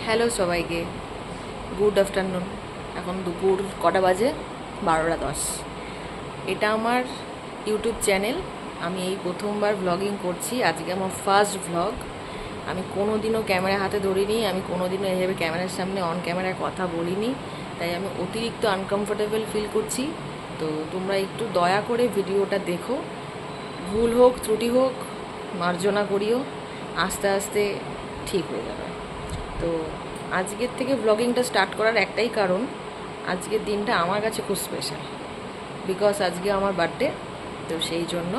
Hello সবাইকে, good afternoon. এখন দুপুর কটা বাজে? 12:10। এটা আমার ইউটিউব চ্যানেল। আমি এই প্রথমবার ব্লগিং করছি। আজকে আমার ফার্স্ট ব্লগ। আমি কোনো দিনও ক্যামেরা হাতে ধরিনি, আমি কোনো দিনও এইভাবে ক্যামেরার সামনে অন ক্যামেরায় কথা বলিনি, তাই আমি অতিরিক্ত আনকমফোর্টেবল ফিল করছি। তো তোমরা একটু দয়া করে ভিডিওটা দেখো, ভুল হোক ত্রুটি হোক মার্জনা করিও, আস্তে আস্তে ঠিক হয়ে যাবে। তো আজকের থেকে ব্লগিংটা স্টার্ট করার একটাই কারণ, আজকের দিনটা আমার কাছে খুব স্পেশাল, বিকজ আজকে আমার বার্থডে। তো সেই জন্য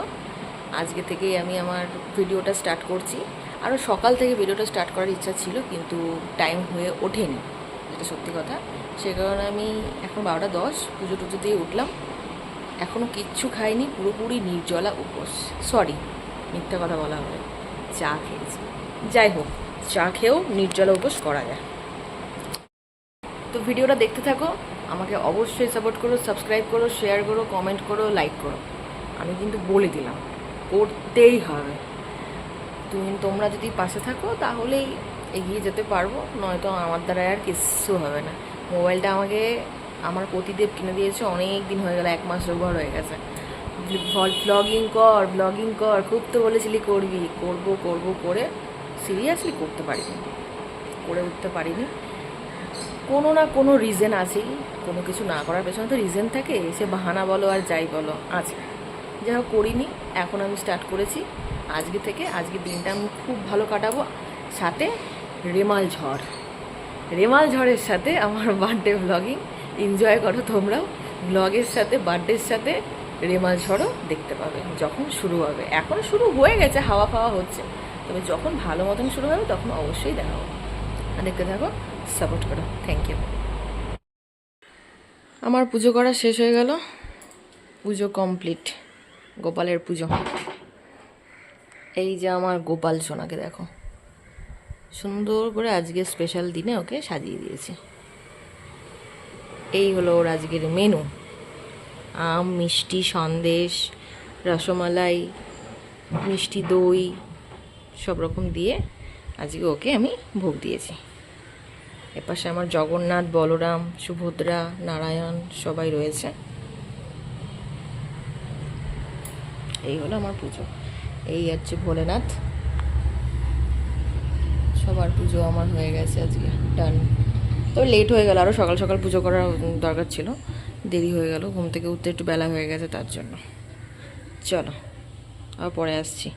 আজকে থেকেই আমি আমার ভিডিওটা স্টার্ট করছি। আরও সকাল থেকে ভিডিওটা স্টার্ট করার ইচ্ছা ছিল, কিন্তু টাইম হয়ে ওঠেনি, যেটা সত্যি কথা। সে কারণে আমি এখন 12:10 পুজো টুজো দিয়ে উঠলাম। এখনও কিচ্ছু খাইনি, পুরোপুরি নির্জলা উপোস। সরি, মিথ্যা কথা বলা হবে, চা খেয়েছি। যাই হোক, চা খেয়েও নির্জলা উপোস করা যায়। তো ভিডিওটা দেখতে থাকো, আমাকে অবশ্যই সাপোর্ট করো, সাবস্ক্রাইব করো, শেয়ার করো, কমেন্ট করো, লাইক করো। আমি কিন্তু বলে দিলাম, করতেই হবে। তোমরা যদি পাশে থাকো তাহলেই এগিয়ে যেতে পারবো, নয়তো আমার দ্বারা আর কিচ্ছু হবে না। মোবাইলটা আমাকে আমার পতিদেব কিনে দিয়েছে, অনেক দিন হয়ে গেল, 1 মাস ওভার হয়ে গেছে। ব্লগিং কর, খুব তো বলেছিলি করবি। করবো করে সিরিয়াসলি করতে পারিনি, করে উঠতে পারিনি। কোনো না কোনো রিজন আছেই, কোনো কিছু না করার পেছনে তো রিজন থাকে, সে বাহানা বলো আর যাই বলো আছে। যাই হোক, করিনি। এখন আমি স্টার্ট করেছি আজকে থেকে। আজকের দিনটা আমি খুব ভালো কাটাবো, সাথে রেমাল ঝড়ের সাথে আমার বার্থডে ব্লগিং এনজয় করো তোমরাও। ব্লগের সাথে বার্থডের সাথে রেমাল ঝড়ও দেখতে পাবে যখন শুরু হবে। এখন শুরু হয়ে গেছে, হাওয়া ফাওয়া হচ্ছে, তবে যখন ভালো মতন শুরু হবে তখন অবশ্যই দেখাবো। দেখতে থাকো, সাপোর্ট করো। Thank you. আমার পুজো করা শেষ হয়ে গেল, পুজো কমপ্লিট। গোপালের পুজো। এই যে আমার গোপাল সোনাকে দেখো, সুন্দর করে আজকে স্পেশাল দিনে ওকে সাজিয়ে দিয়েছি। এই হলো ওর আজকের মেনু: আম, মিষ্টি, সন্দেশ, রসমালাই, মিষ্টি দই, সব রকম দিয়ে আজকে ওকে আমি ভোগ দিয়েছি। এপাশে আমার জগন্নাথ, বলরাম, সুভদ্রা, নারায়ণ সবাই রয়েছে। এই হলো আমার পুজো। এই হচ্ছে ভোলেনাথ। সবার পুজো আমার হয়ে গেছে আজকে, ডান। তবে লেট হয়ে গেল, আরও সকাল সকাল পুজো করার দরকার ছিল, দেরি হয়ে গেল, ঘুম থেকে উঠতে একটু বেলা হয়ে গেছে তার জন্য। চলো আবার পরে আসছি।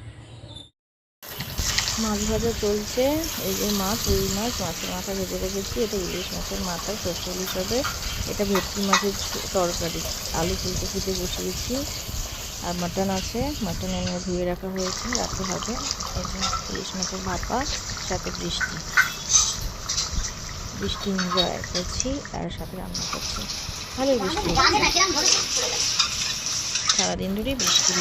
মাছ ভাজা চলছে। এই যে মাছ, রুই মাছ, মাছের মাথা ভেজে রেখেছি। এটা ইলিশ মাছের মাথা, সর্ষে ইলিশ হবে। এটা ভেটকি মাছের তরকারি, আলু ফুলকপিতে বসিয়েছি। আর মাটন আছে, মাটন এনে ধুয়ে রাখা হয়েছে, রাতে হবে। ইলিশ মাছের ভাপা, সাথে বৃষ্টি এনজয় করছি, আর সাথে রান্না করছি। ভালোই বৃষ্টি, সারাদিন ধরেই বৃষ্টি।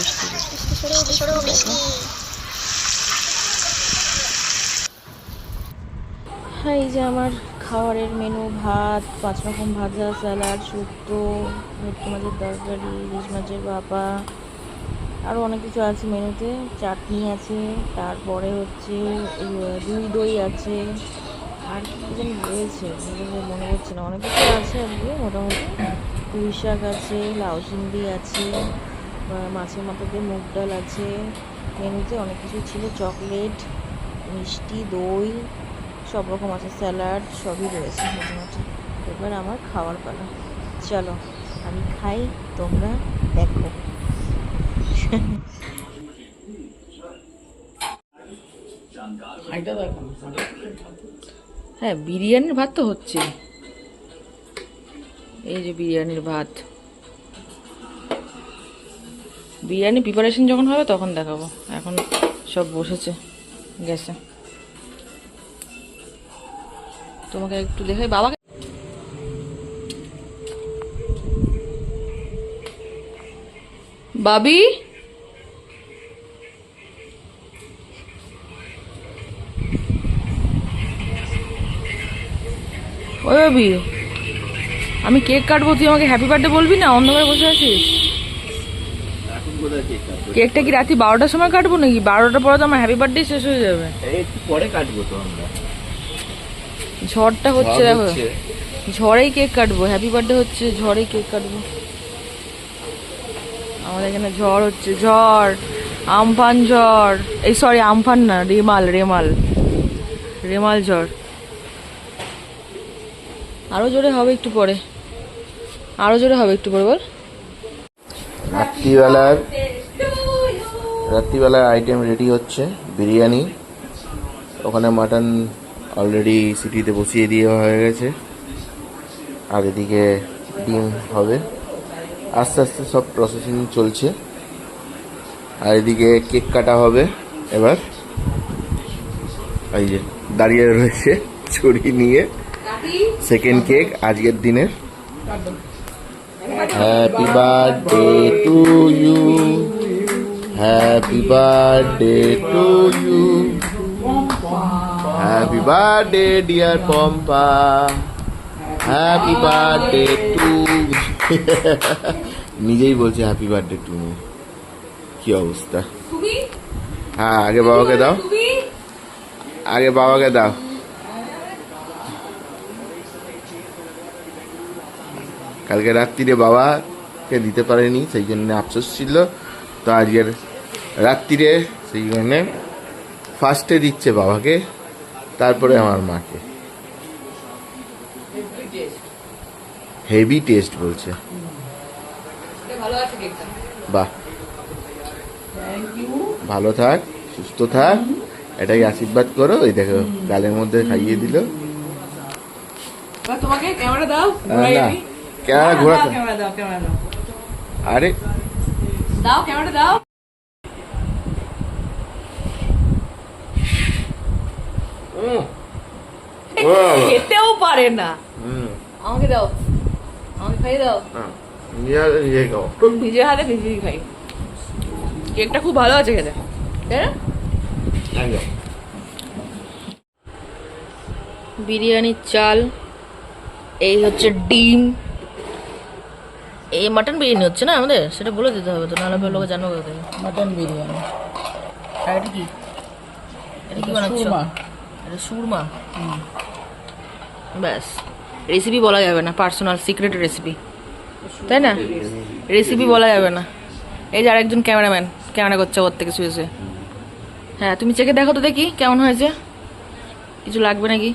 হ্যাঁ, এই যে আমার খাবারের মেনু: ভাত, 5 রকম ভাজা, স্যালাড, শুক্তো, ভেটকি মাছের তরকারি, ইলিশ মাছের ভাপা, আরও অনেক কিছু আছে মেনুতে। চাটনি আছে, তারপরে হচ্ছে দই আছে, আর কি যেন রয়েছে মনে হচ্ছে না, অনেক কিছু আছে আজকে মোটামুটি। পুঁই শাক আছে, লাউ চিংড়ি আছে, মাছের মাথা দিয়ে মুগ ডাল আছে। মেনুতে অনেক কিছু ছিল, চকলেট, মিষ্টি, দই, সব রকম আছে, স্যালাড, সবই রয়েছে মোটামুটি। এবার আমার খাওয়ার পালা, চলো আমি খাই, তোমরা দেখো। হ্যাঁ, বিরিয়ানির ভাত তো হচ্ছে। এই যে বিরিয়ানির ভাত, বিরিয়ানি প্রিপারেশন যখন হবে তখন দেখাবো। এখন সব বসেছে গ্যাসে, তোমাকে একটু দেখাই। বাবাকে বাবি, ওই বাবি, আমি কেক কাটবো, তুই আমাকে হ্যাপি বার্থডে বলবি না? অন্ধকারে বসে আছিস। কেকটা কি রাত্রি 12টার সময় কাটবো নাকি? 12টার পরে তো আমার হ্যাপি বার্থডে শেষ হয়ে যাবে। একটু পরে কাটবো তো আমরা। ঝড়টা হচ্ছে দেখো, ঝড়েই কেক কাটবো। হ্যাপি বার্থডে হচ্ছে, ঝড়েই কেক কাটবো। আমাদের এখানে ঝড় হচ্ছে, ঝড়, আমফান ঝড়। এই সরি, আমফান না, রেমাল রেমাল রেমাল ঝড়। আরো জোরে হবে একটু পরে, আরো জোরে হবে একটু পরে। বল। রাত্রিবেলার আইটেম রেডি হচ্ছে, বিরিয়ানি। ওখানে মাটন অলরেডি সিটিতে বসিয়ে দিয়ে হয়ে গেছে, আর এদিকে ডিম হবে। আস্তে আস্তে সব প্রসেসিং চলছে। আর এদিকে কেক কাটা হবে এবার। এই যে দাঁড়িয়ে রয়েছে ছুরি নিয়ে, সেকেন্ড কেক আজকের দিনের। Happy birthday to you, happy birthday to you, happy birthday dear Pompa, happy birthday to. নিজেই বলছে হ্যাপি বার্থডে টু মি। কি অবস্থা। হ্যাঁ, আগে বাবাকে দাও, আগে বাবাকে দাও। কালকে রাত্রিরে বাবাকে দিতে পারেনি, সেই জন্য আফসোস ছিল। তো আজকের রাত্রিরে সেই জন্য ফার্স্টে দিচ্ছে বাবাকে, তারপরে আমার মাকে। হেভি টেস্ট বলছে। বাহ, ভালো থাক, সুস্থ থাক, এটাই আশীর্বাদ করো। এই দেখো গালের মধ্যে খাইয়ে দিল। তোমাকে ক্যামেরা দাও, না ক্যামেরা ঘোরা, আরে দাও ক্যামেরা দাও। খেতেও পারে না। আমাকে দাও, আমাকে খাইয়ে দাও। নিজে হাতে নিজেই খাই। কেকটা খুব ভালো আছে খেতে, তাই না? বিরিয়ানির চাল, এই হচ্ছে ডিম। এই মাটন বিরিয়ানি হচ্ছে না আমাদের, সেটা বলে দিতে হবে তো, নাহলে লোকে জানবো কোথা থেকে। মাটন বিরিয়ানি। আর এটা কি, এটা কি বানাচ্ছো? এটা সুরমা। ব্যাস, রেসিপি বলা যাবে না, পার্সোনাল সিক্রেট রেসিপি, তাই না? রেসিপি বলা যাবে না। এই যে আরেকজন ক্যামেরাম্যান ক্যামেরা করছে ওর থেকে শুয়ে শুয়ে। হ্যাঁ, তুমি চেখে দেখো তো দেখি কেমন হয়েছে, কিছু লাগবে নাকি।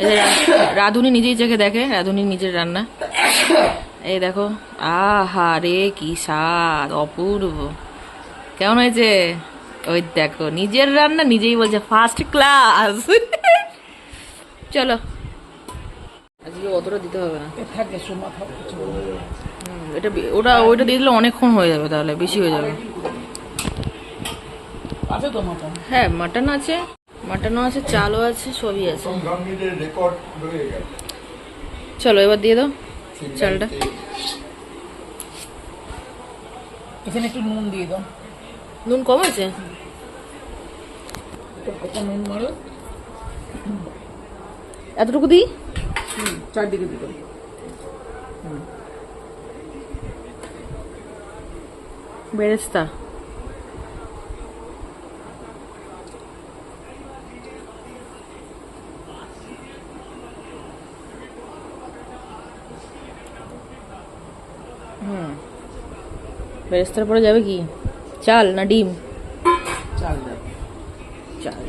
এই যে রাধুনি নিজেই চেখে দেখে, রাধুনি নিজের রান্না। এই দেখো, আহা রে কি স্বাদ, অপূর্ব। কেমন হয়েছে? ওই দেখো, নিজের রান্না নিজেই বলছে ফার্স্ট ক্লাস। চলো, আজকে অতটা দিতে হবে না। এটা ওইটা দিয়ে দিলে অনেকক্ষণ হয়ে যাবে, তাহলে বেশি হয়ে যাবে। হ্যাঁ, মাটন আছে, মাটনও আছে, চালও আছে, সবই আছে। চলো এবার দিয়ে দাও চালটা। এখানে একটু নুন দিয়ে দাও। নুন কম আছে? নুন মারো, এতটুকু দিই? চারদিকে দিতে। বেরেস্তা। বেরেস্তার পরে যাবে কি, চাল না ডিম? চাল দাও, চাল।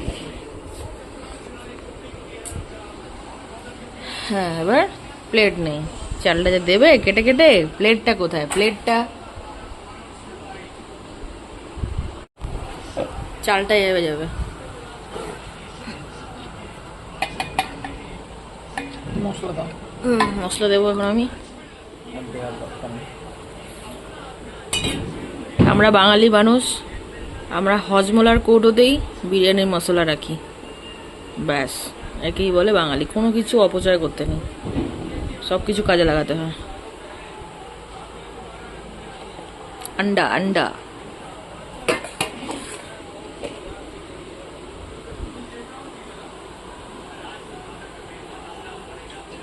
হ্যাঁ, এবার প্লেট নেই, চালটা যে দেবে কেটে কেটে, প্লেটটা কোথায়? প্লেটটা, চালটা যাবে যাবে। মশলা দাও। মশলা দেবো এখন আমি। আমরা বাঙালি মানুষ, আমরা হজমলার কৌটোতেই বিরিয়ানির মশলা রাখি, ব্যাস। একেই বলে বাঙালি। কোনো কিছু অপচয় করতে নেই, সব কিছু কাজে লাগাতে হয়। আন্ডা আন্ডা,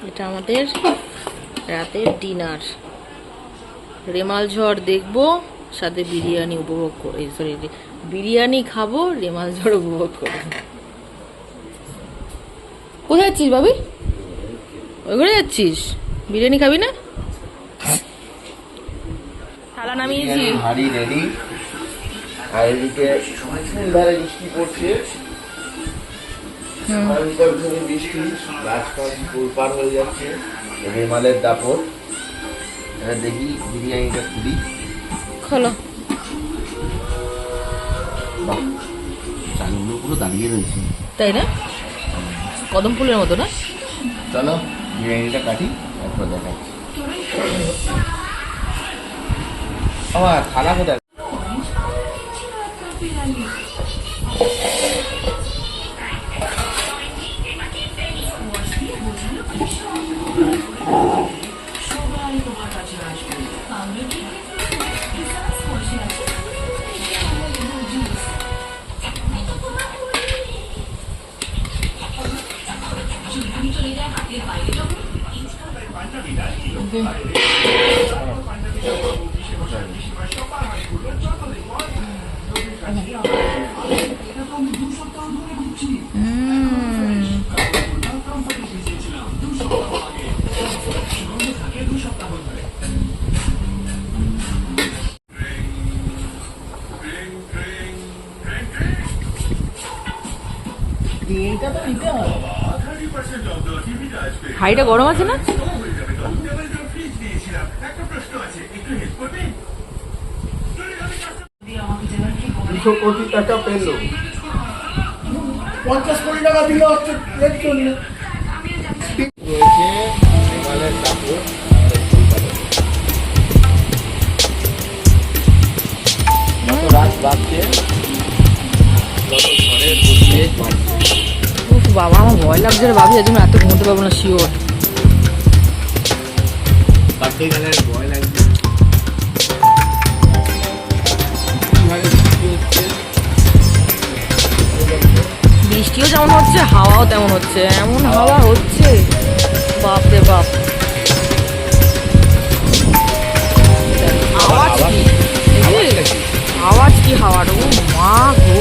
এটা আমাদের রাতের ডিনার। রেমাল ঝড় দেখবো, সাথে বিরিয়ানি উপভোগ করে, সরি বিরিয়ানি খাবো, রেমাল ঝড় উপভোগ করবো। কোথায় যাচ্ছিস ভাবি? ওই ঘরে যাচ্ছিস? বিরিয়ানি খাবি না? থালা নামিয়েছি। হাড়ি রেডি। আর এদিকে ধারে বৃষ্টি পড়ছে, ভয়ঙ্কর ধরে বৃষ্টি, গাছপালা ফুল পার হয়ে যাচ্ছে, রেমালের দাপট। এবার দেখি বিরিয়ানিটা খুলি। খোলো। বাহ, চালগুলো পুরো দাঁড়িয়ে রয়েছে, তাই না? কদম ফুলের মতো না? চলো বিরিয়ানিটা কাটি, তারপর দেখাচ্ছি। আমার থালা কোথায়? এইটা তো নিতে হবে। হাঁড়িটা গরম আছে না? দুশো কোটি টাকা পেল। 50 কোটি টাকা দিলে হচ্ছে এর জন্য। রয়েছে রেমালের দাপট। কত রাত বাজছে, কত ঘরের পরিবেশ বাজছে। উফ বাবা, আমার ভয় লাগছে রে ভাবি, আজ আমি এত ঘুমোতে পারবো না শিওর। বাড়তে গেলে ভয় লাগছে। কিভাবে বৃষ্টি হচ্ছে, বৃষ্টিও যেমন হচ্ছে, হাওয়াও তেমন হচ্ছে, এমন হাওয়া হচ্ছে বাপ রে বাপ। আওয়াজ কি? এই যে, আওয়াজ কি হাওয়ার? ও মা গো,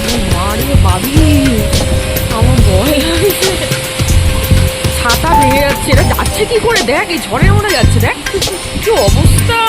ও মা রে ভাবি, আমার ভয় লাগছে। ছাতা ভেঙে যাচ্ছে, এটা যাচ্ছে কি করে? দেখ, এই ঝড়ের মধ্যে যাচ্ছে, দেখ কি অবস্থা।